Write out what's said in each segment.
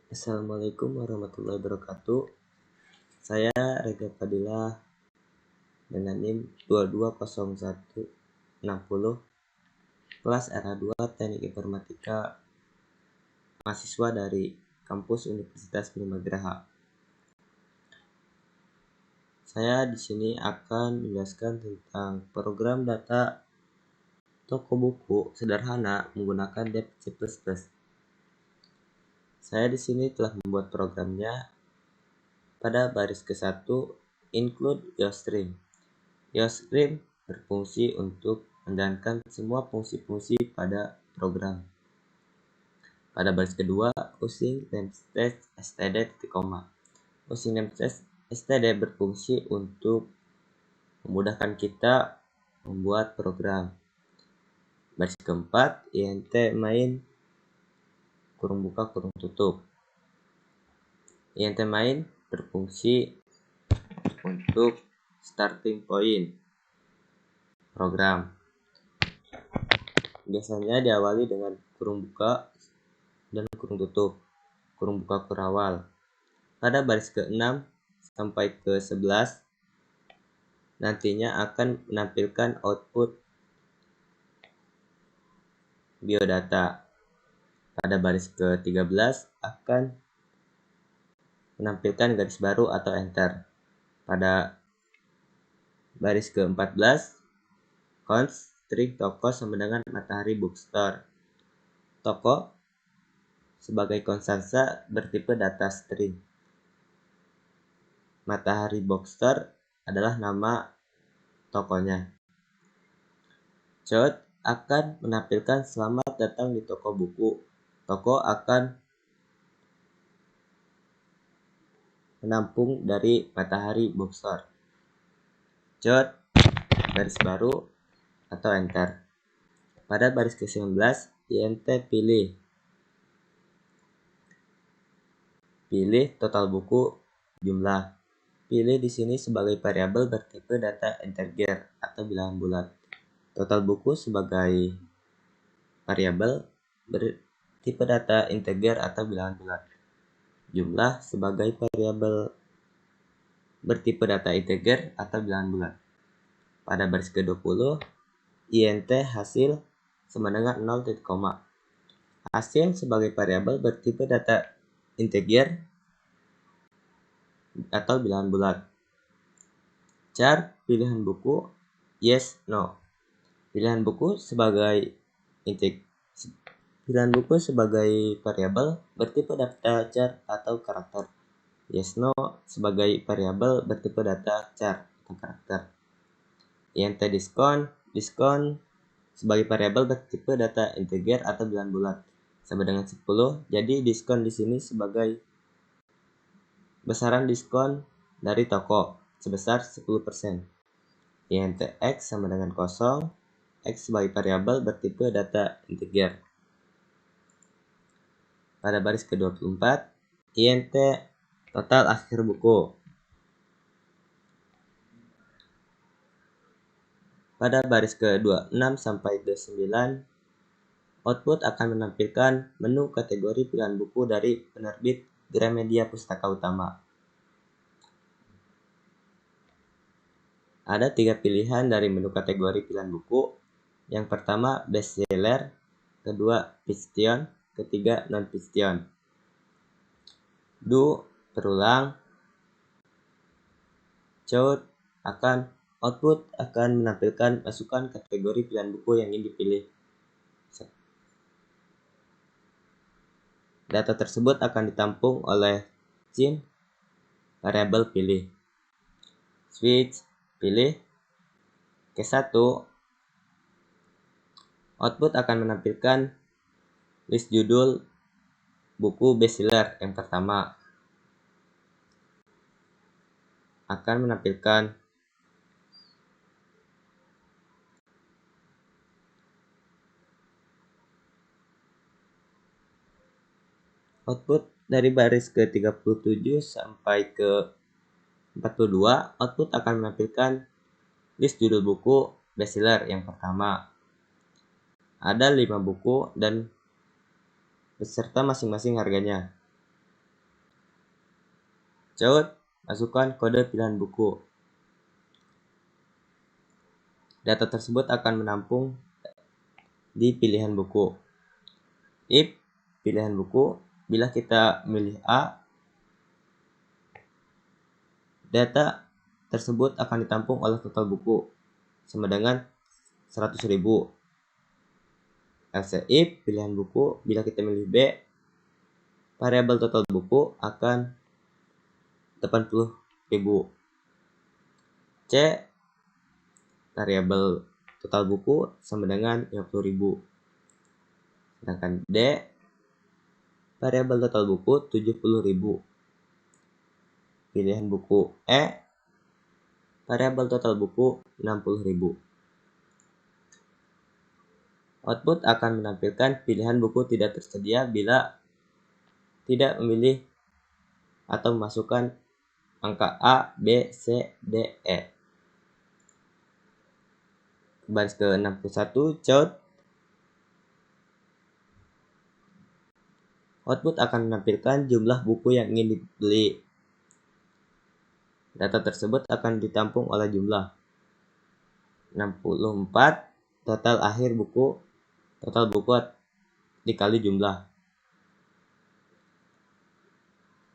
Assalamualaikum warahmatullahi wabarakatuh. Saya Rega Fadilah dengan NIM 220160, kelas RA2 Teknik Informatika, mahasiswa dari kampus Universitas Binagraha. Saya di sini akan menjelaskan tentang program data toko buku sederhana menggunakan Dev C++. Saya di sini telah membuat programnya. Pada baris ke-1, include YoStream. YoStream berfungsi untuk menjalankan semua fungsi-fungsi pada program. Pada baris kedua, using namespace std titik koma. Using namespace std berfungsi untuk memudahkan kita membuat program. Baris keempat, int main kurung buka kurung tutup. Int main berfungsi untuk starting point program. Biasanya diawali dengan kurung buka dan kurung tutup, kurung buka kurawal. Pada baris ke-6 sampai ke-11 nantinya akan menampilkan output biodata. Pada baris ke-13 akan menampilkan garis baru atau enter. Pada baris ke-14 const string toko sama dengan Matahari Bookstore. Toko sebagai konstansa bertipe data string. Matahari Bookstore adalah nama tokonya. Chart akan menampilkan selamat datang di toko buku. Toko akan menampung dari Matahari Bookstore. Chart baris baru atau enter. Pada baris ke-19 int pilih. Pilih total buku jumlah. Pilih di sini sebagai variabel bertipe data integer atau bilangan bulat. Total buku sebagai variabel bertipe data integer atau bilangan bulat. Jumlah sebagai variabel bertipe data integer atau bilangan bulat. Pada baris ke-20 int hasil sama dengan 0 titik koma. Hasil sebagai variabel bertipe data integer atau bilangan bulat. Char pilihan buku yes no. Pilihan buku sebagai pilihan buku sebagai variabel bertipe data char atau karakter. Yes no sebagai variabel bertipe data char atau karakter. Int diskon sebagai variabel bertipe data integer atau bilangan bulat sama dengan 10. Jadi diskon di sini sebagai besaran diskon dari toko sebesar 10%. Int x sama dengan 0. X sebagai variabel bertipe data integer. Pada baris ke-24 int total akhir buku. Pada baris ke-26 sampai ke-9 output akan menampilkan menu kategori pilihan buku dari penerbit Gramedia Pustaka Utama. Ada 3 pilihan dari menu kategori pilihan buku. Yang pertama bestseller, kedua fiction, ketiga non-fiction. Do berulang. Output akan menampilkan masukan kategori pilihan buku yang ingin dipilih. Data tersebut akan ditampung oleh scene variabel pilih. Switch pilih ke-1. Output akan menampilkan list judul buku bestseller yang pertama. Akan menampilkan output dari baris ke-37 sampai ke-42, output akan menampilkan list judul buku bestseller yang pertama. Ada 5 buku dan beserta masing-masing harganya. Caut, masukkan kode pilihan buku. Data tersebut akan menampung di pilihan buku. If pilihan buku, bila kita milih A, data tersebut akan ditampung oleh total buku sama dengan 100.000. Else if pilihan buku, bila kita milih B, variabel total buku akan 80.000. C, variabel total buku sama dengan 50.000. Sedangkan D, variabel total buku 70.000. Pilihan buku E, variabel total buku 60.000. Output akan menampilkan pilihan buku tidak tersedia bila tidak memilih atau memasukkan angka A, B, C, D, E. Baris ke-61, caut. Output akan menampilkan jumlah buku yang ingin dibeli. Data tersebut akan ditampung oleh jumlah 64 total buku dikali jumlah.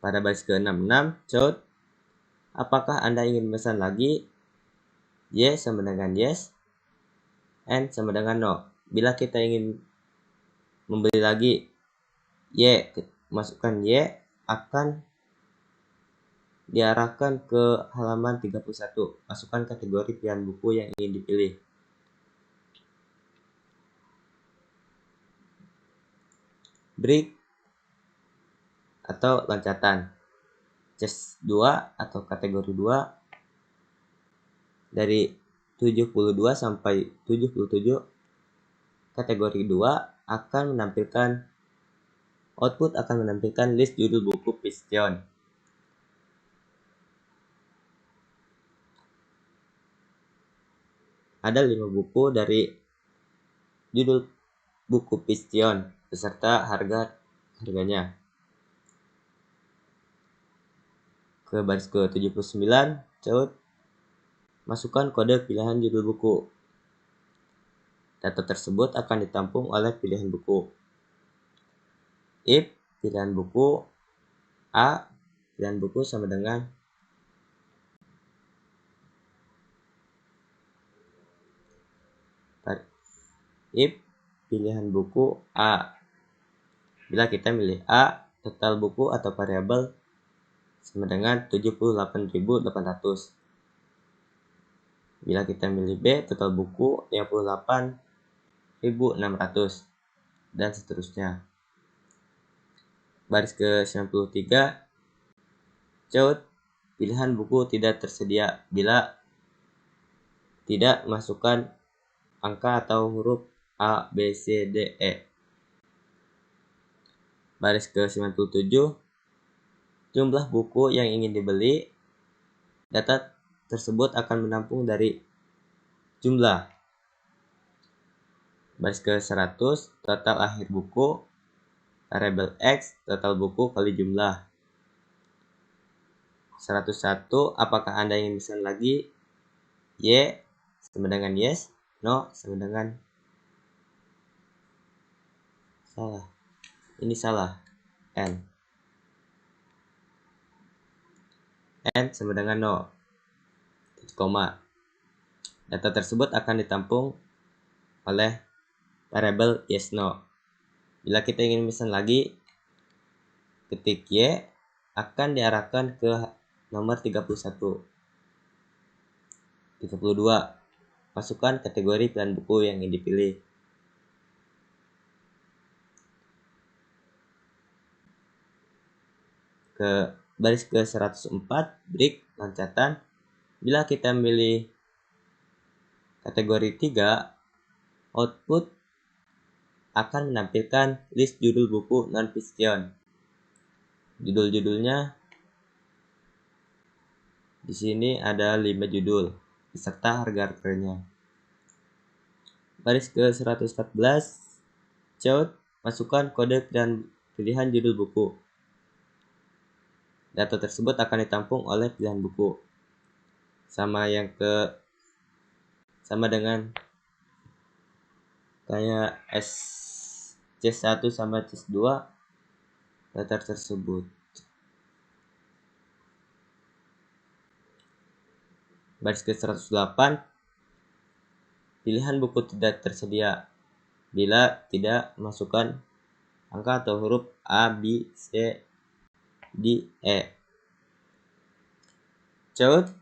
Pada baris ke-66, caut. Apakah Anda ingin memesan lagi? Y sama dengan yes, N sama dengan no. Bila kita ingin membeli lagi, Y, masukkan Y, akan diarahkan ke halaman 31. Masukkan kategori pilihan buku yang ingin dipilih. Break atau loncatan. Case 2 atau kategori 2 dari 72 sampai 77. Kategori 2 akan menampilkan output akan menampilkan list judul buku Pistion. Ada 5 buku dari judul buku Pistion beserta harganya. Ke baris ke-79, caut. Masukkan kode pilihan judul buku. Data tersebut akan ditampung oleh pilihan buku. If pilihan buku A, pilihan buku sama dengan if pilihan buku A. Bila kita milih A, total buku atau variabel sama dengan 78.800. Bila kita milih B, total buku 58.600 dan seterusnya. Baris ke-93, caut. Pilihan buku tidak tersedia bila tidak masukkan angka atau huruf A, B, C, D, E. Baris ke-97, jumlah buku yang ingin dibeli. Data tersebut akan menampung dari jumlah. Baris ke-100, total akhir buku, variabel X, total buku kali jumlah. 101, apakah Anda ingin pesan lagi? Y sama dengan yes, no sama dengan salah. Ini salah. N sama dengan no. Koma. Data tersebut akan ditampung oleh variabel yes no. Bila kita ingin pesan lagi, ketik Y akan diarahkan ke nomor 31. 32. Masukkan kategori pilihan buku yang ingin dipilih. Ke baris ke-104, break loncatan. Bila kita memilih kategori 3, output akan menampilkan list judul buku non-Pistion. Judul-judulnya di sini ada 5 judul beserta harga-harganya. Baris ke-114, caut. Masukkan kode pilihan judul buku. Data tersebut akan ditampung oleh pilihan buku. Sama dengan kayak C1 sama C2 data tersebut. Baris ke 108, pilihan buku tidak tersedia bila tidak masukkan angka atau huruf A, B, C, D, E. Code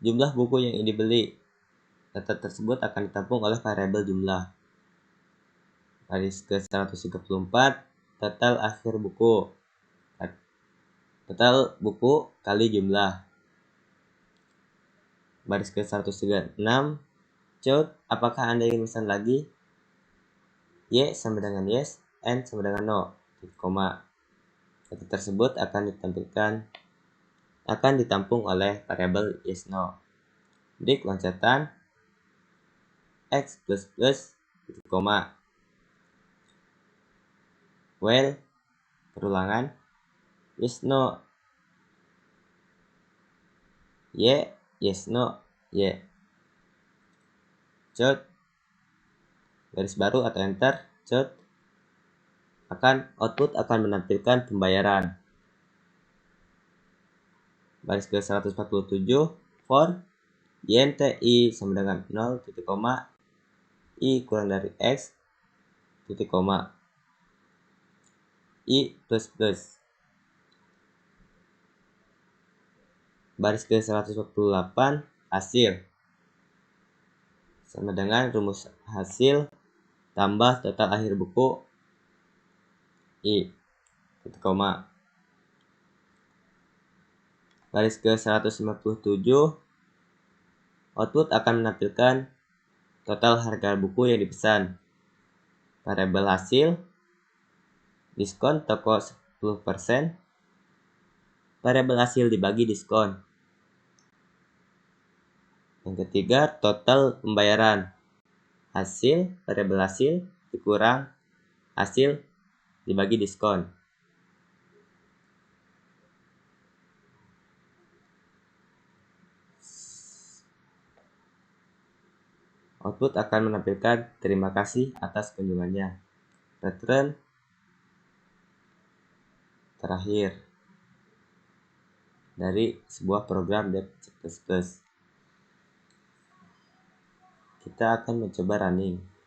jumlah buku yang dibeli. Data tersebut akan ditampung oleh variabel jumlah. Baris ke 134, total akhir buku. Total buku kali jumlah. Baris ke 136, code apakah Anda ingin pesan lagi? Y sama dengan yes, N sama dengan no, koma. Data tersebut akan ditampung oleh variabel yes no. Break loncatan x plus koma. While perulangan yes no y yes no y. Code garis baru atau enter. Code output akan menampilkan pembayaran. Baris ke 147, for YNTI sama dengan 0, I kurang dari X, I plus. Baris ke 148, hasil sama dengan rumus hasil tambah total akhir buku I, Baris ke 157, output akan menampilkan total harga buku yang dipesan. Variabel hasil, diskon toko 10%, variabel hasil dibagi diskon. Yang ketiga, total pembayaran. Variabel hasil dikurang hasil dibagi diskon. Output akan menampilkan terima kasih atas kunjungannya. Return terakhir dari sebuah program C++. Kita akan mencoba running.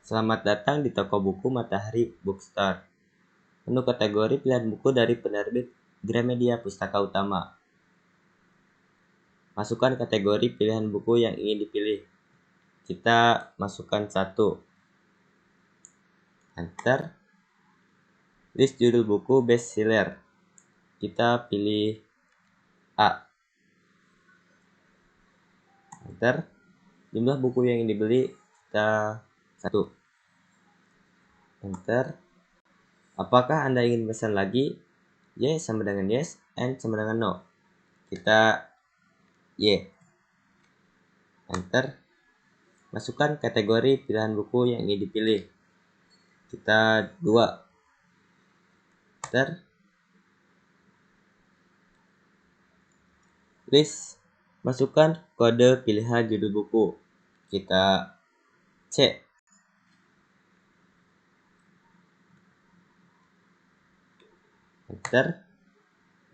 Selamat datang di toko buku Matahari Bookstore. Menu kategori pilihan buku dari penerbit Gramedia Pustaka Utama. Masukkan kategori pilihan buku yang ingin dipilih. Kita masukkan 1. Enter. List judul buku bestseller. Kita pilih A. Enter. Jumlah buku yang dibeli kita 1. Enter. Apakah Anda ingin pesan lagi? Y sama dengan yes, N sama dengan no. Kita Y. Enter. Masukkan kategori pilihan buku yang ingin dipilih. Kita 2. Enter. List. Masukkan kode pilihan judul buku. Kita C. Enter.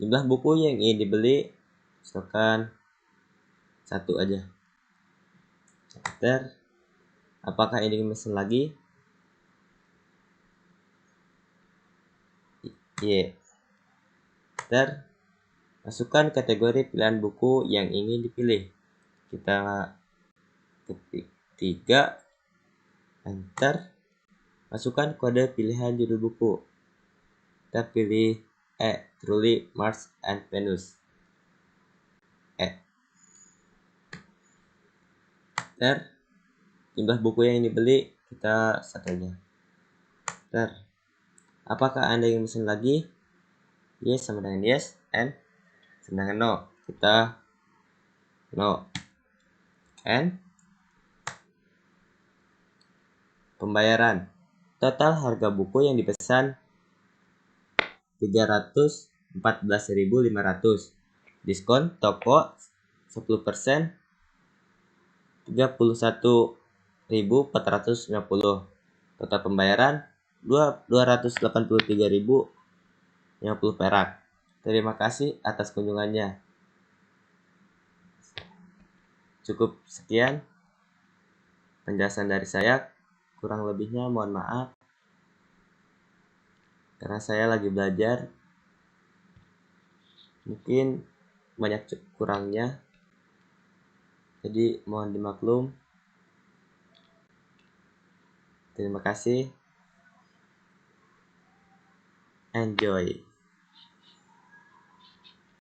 Jumlah buku yang ingin dibeli misalkan 1 aja. Enter. Apakah ini ingin lagi? Y. Enter. Masukkan kategori pilihan buku yang ingin dipilih. Kita ketik 3. Enter. Masukkan kode pilihan judul buku. Kita pilih E. Truly Mars and Venus. E. Jumlah buku yang dibeli kita satunya. Apakah Anda ingin mesin lagi? Yes sama dengan yes, and sedangkan no. Kita no. And pembayaran. Total harga buku yang dipesan 314.500. Diskon toko 10%, 31.450. Total pembayaran 283.050 perak. Terima kasih atas kunjungannya. Cukup sekian penjelasan dari saya. Kurang lebihnya mohon maaf, karena saya lagi belajar, mungkin banyak kurangnya, jadi mohon dimaklum. Terima kasih. Enjoy.